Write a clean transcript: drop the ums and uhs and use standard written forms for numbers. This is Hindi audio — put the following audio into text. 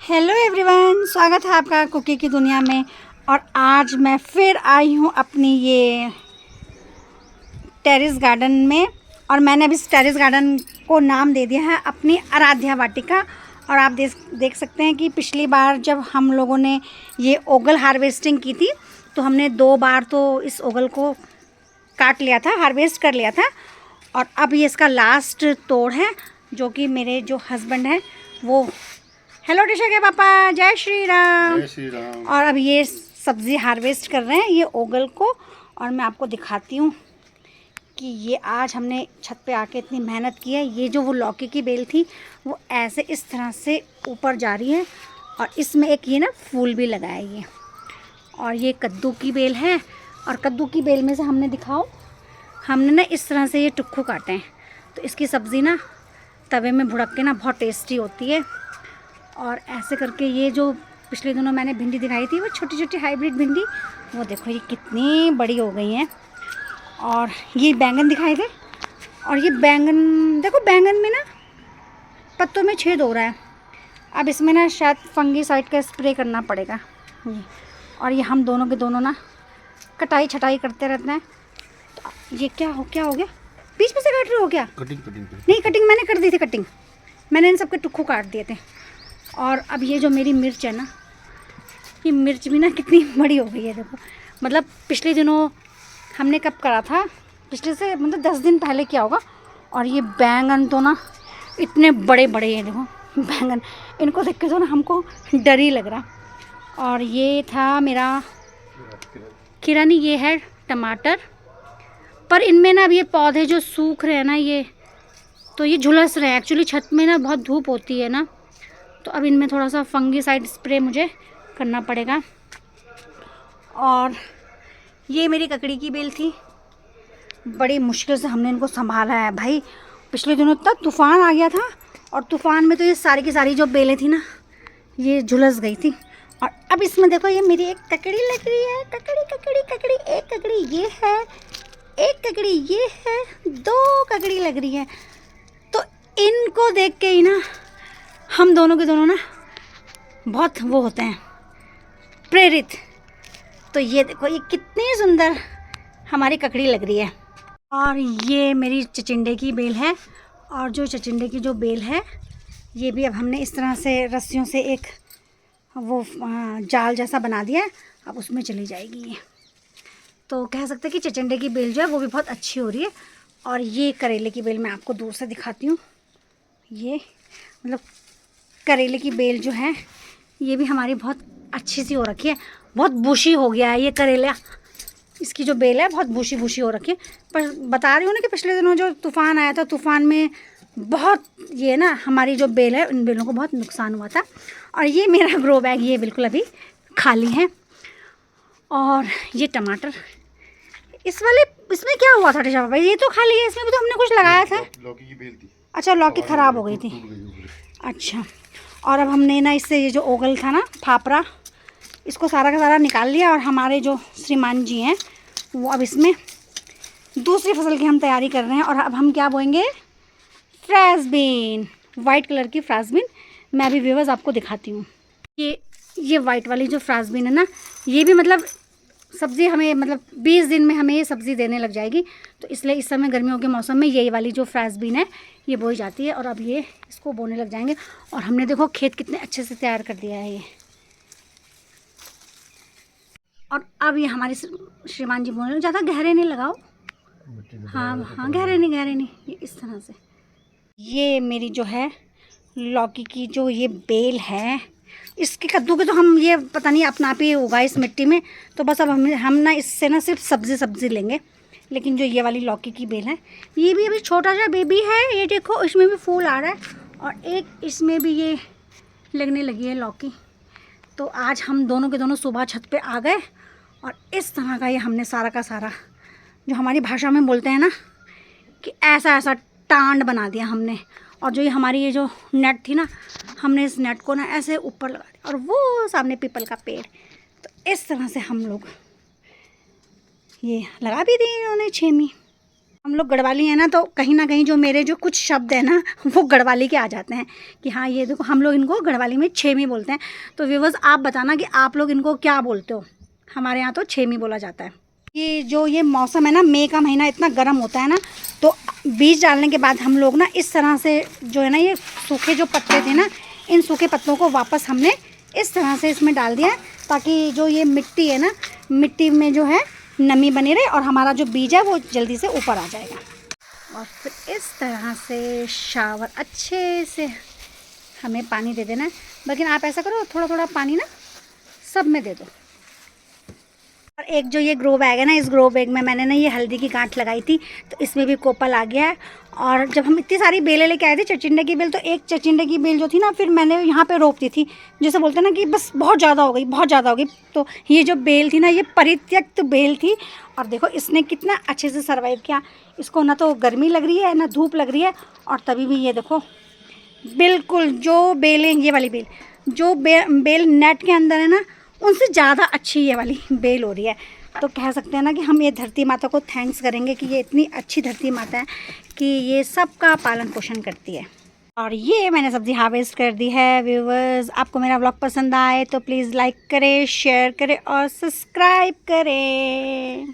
हेलो एवरीवन, स्वागत है आपका कुकी की दुनिया में। और आज मैं फिर आई हूँ अपनी ये टेरेस गार्डन में। और मैंने अभी इस टेरेस गार्डन को नाम दे दिया है अपनी आराध्या वाटिका। और आप देख सकते हैं कि पिछली बार जब हम लोगों ने ये ओगल हार्वेस्टिंग की थी तो हमने 2 बार तो इस ओगल को काट लिया था, हार्वेस्ट कर लिया था। और अब ये इसका लास्ट तोड़ है जो कि मेरे जो हस्बैंड हैं वो, हेलो टिशा के पापा, जय श्री राम। जय श्री राम। और अब ये सब्ज़ी हार्वेस्ट कर रहे हैं ये ओगल को। और मैं आपको दिखाती हूँ कि ये आज हमने छत पे आके इतनी मेहनत की है। ये जो वो लौकी की बेल थी वो ऐसे इस तरह से ऊपर जा रही है और इसमें एक ये ना फूल भी लगा है ये। और ये कद्दू की बेल है और कद्दू की बेल में से हमने दिखाओ, हमने ना इस तरह से ये टुक्कू काटे हैं तो इसकी सब्ज़ी ना तवे में भुड़क के ना बहुत टेस्टी होती है। और ऐसे करके ये जो पिछले दिनों मैंने भिंडी दिखाई थी वो छोटी छोटी हाइब्रिड भिंडी, वो देखो ये कितनी बड़ी हो गई हैं। और ये बैंगन दिखाए थे और ये बैंगन देखो, बैंगन में ना पत्तों में छेद हो रहा है। अब इसमें ना शायद फंगीसाइड का स्प्रे करना पड़ेगा ये। और ये हम दोनों के दोनों ना कटाई छटाई करते रहते हैं। तो ये क्या हो गया, बीच में से काट रहे हो क्या? कटिंग नहीं, कटिंग मैंने कर दी थी। कटिंग मैंने इन सबके टुक्कू काट दिए थे। और अब ये जो मेरी मिर्च है ना, ये मिर्च भी ना कितनी बड़ी हो गई है देखो। मतलब पिछले दिनों हमने कब करा था, पिछले से मतलब 10 दिन पहले किया होगा। और ये बैंगन तो ना इतने बड़े बड़े हैं देखो बैंगन, इनको देख के तो ना हमको डर ही लग रहा। और ये था मेरा किरानी, ये है टमाटर। पर इनमें ना अब ये पौधे जो सूख रहे हैं ना, ये तो ये झुलस रहे हैं। एक्चुअली छत में ना बहुत धूप होती है ना, तो अब इनमें थोड़ा सा फंगीसाइड स्प्रे मुझे करना पड़ेगा। और ये मेरी ककड़ी की बेल थी, बड़ी मुश्किल से हमने इनको संभाला है भाई। पिछले दिनों तक तूफ़ान आ गया था और तूफ़ान में तो ये सारी की सारी जो बेलें थी ना ये झुलस गई थी। और अब इसमें देखो ये मेरी एक ककड़ी लग रही है, ककड़ी ककड़ी ककड़ी, एक ककड़ी ये है, एक ककड़ी ये है, 2 ककड़ी लग रही है। तो इनको देख के ही ना हम दोनों के दोनों ना बहुत वो होते हैं प्रेरित। तो ये देखो ये कितनी सुंदर हमारी ककड़ी लग रही है। और ये मेरी चचिंडे की बेल है। और जो चचिंडे की जो बेल है ये भी अब हमने इस तरह से रस्सियों से एक वो जाल जैसा बना दिया है, अब उसमें चली जाएगी ये। तो कह सकते हैं कि चचिंडे की बेल जो है वो भी बहुत अच्छी हो रही है। और ये करेले की बेल मैं आपको दूर से दिखाती हूँ। ये मतलब करेले की बेल जो है ये भी हमारी बहुत अच्छी सी हो रखी है, बहुत बुशी हो गया है ये करेला। इसकी जो बेल है बहुत बुशी बुशी हो रखी है। पर बता रही हूँ ना कि पिछले दिनों जो तूफ़ान आया था, तूफ़ान में बहुत ये ना हमारी जो बेल है इन बेलों को बहुत नुकसान हुआ था। और ये मेरा ग्रो बैग ये बिल्कुल अभी खाली है। और ये टमाटर इसमें क्या हुआ था टिशा पापा? ये तो खाली है, इसमें भी तो हमने कुछ लगाया था। लौकी की बेल थी। अच्छा, लौकी ख़राब हो गई थी। अच्छा। और अब हमने ना इससे ये जो ओगल था ना फापरा, इसको सारा का सारा निकाल लिया। और हमारे जो श्रीमान जी हैं वो अब इसमें दूसरी फसल की हम तैयारी कर रहे हैं। और अब हम क्या बोएंगे, फ्रेंचबीन, वाइट कलर की फ्रेंचबीन। मैं अभी व्यूअर्स आपको दिखाती हूँ। ये वाइट वाली जो फ्रेंचबीन है ना, ये भी मतलब सब्ज़ी हमें मतलब 20 दिन में हमें ये सब्ज़ी देने लग जाएगी। तो इसलिए इस समय गर्मियों के मौसम में यही वाली जो फ्रेंचबीन है ये बोई जाती है। और अब ये इसको बोने लग जाएंगे। और हमने देखो खेत कितने अच्छे से तैयार कर दिया है ये। और अब ये हमारे श्रीमान जी बोले ज़्यादा गहरे नहीं लगाओ, हाँ गहरे नहीं, ये इस तरह से। ये मेरी जो है लौकी की जो ये बेल है, इसके कद्दू के तो हम ये पता नहीं अपना आप ही होगा इस मिट्टी में। तो बस अब हम ना इससे ना सिर्फ सब्ज़ी लेंगे। लेकिन जो ये वाली लौकी की बेल है ये भी अभी छोटा सा बेबी है। ये देखो इसमें भी फूल आ रहा है और एक इसमें भी ये लगने लगी है लौकी। तो आज हम दोनों के दोनों सुबह छत पे आ गए और इस तरह का ये हमने सारा का सारा, जो हमारी भाषा में बोलते हैं ना कि ऐसा ऐसा टांड बना दिया हमने। और जो ये हमारी ये जो नेट थी ना, हमने इस नेट को ना ऐसे ऊपर लगा दिया। और वो सामने पीपल का पेड़, तो इस तरह से हम लोग ये लगा भी दी इन्होंने छेमी। हम लोग गढ़वाली हैं ना, तो कहीं ना कहीं जो मेरे जो कुछ शब्द हैं ना वो गढ़वाली के आ जाते हैं कि हाँ ये देखो, हम लोग इनको गढ़वाली में छेमी बोलते हैं। तो व्यूअर्स आप बताना कि आप लोग इनको क्या बोलते हो। हमारे यहाँ तो छेमी बोला जाता है। ये मौसम है ना, मई का महीना इतना गर्म होता है ना, तो बीज डालने के बाद हम लोग ना इस तरह से जो है ना, ये सूखे जो पत्ते थे ना, इन सूखे पत्तों को वापस हमने इस तरह से इसमें डाल दिया, ताकि जो ये मिट्टी है ना, मिट्टी में जो है नमी बनी रहे और हमारा जो बीज है वो जल्दी से ऊपर आ जाएगा। और फिर इस तरह से शावर अच्छे से हमें पानी दे देना है। लेकिन आप ऐसा करो, थोड़ा थोड़ा पानी ना सब में दे दो। और एक जो ये ग्रो बैग है ना, इस ग्रो बैग में मैंने ना ये हल्दी की गांठ लगाई थी, तो इसमें भी कोपल आ गया है। और जब हम इतनी सारी बेलें लेके आए थे चचिंडे की बेल, तो एक चचिंडे की बेल जो थी ना, फिर मैंने यहाँ पे रोप दी थी। जैसे बोलते हैं ना कि बस बहुत ज़्यादा हो गई, बहुत ज़्यादा हो गई। तो ये जो बेल थी ना, ये परित्यक्त बेल थी। और देखो इसने कितना अच्छे से सर्वाइव किया। इसको ना तो गर्मी लग रही है ना धूप लग रही है, और तभी भी ये देखो बिल्कुल जो बेलें, ये वाली बेल, जो बेल नेट के अंदर है ना, उनसे ज़्यादा अच्छी ये वाली बेल हो रही है। तो कह सकते हैं ना कि हम ये धरती माता को थैंक्स करेंगे कि ये इतनी अच्छी धरती माता है कि ये सबका पालन पोषण करती है। और ये मैंने सब्ज़ी हार्वेस्ट कर दी है। व्यूवर्स, आपको मेरा व्लॉग पसंद आए तो प्लीज़ लाइक करें, शेयर करें और सब्सक्राइब करें।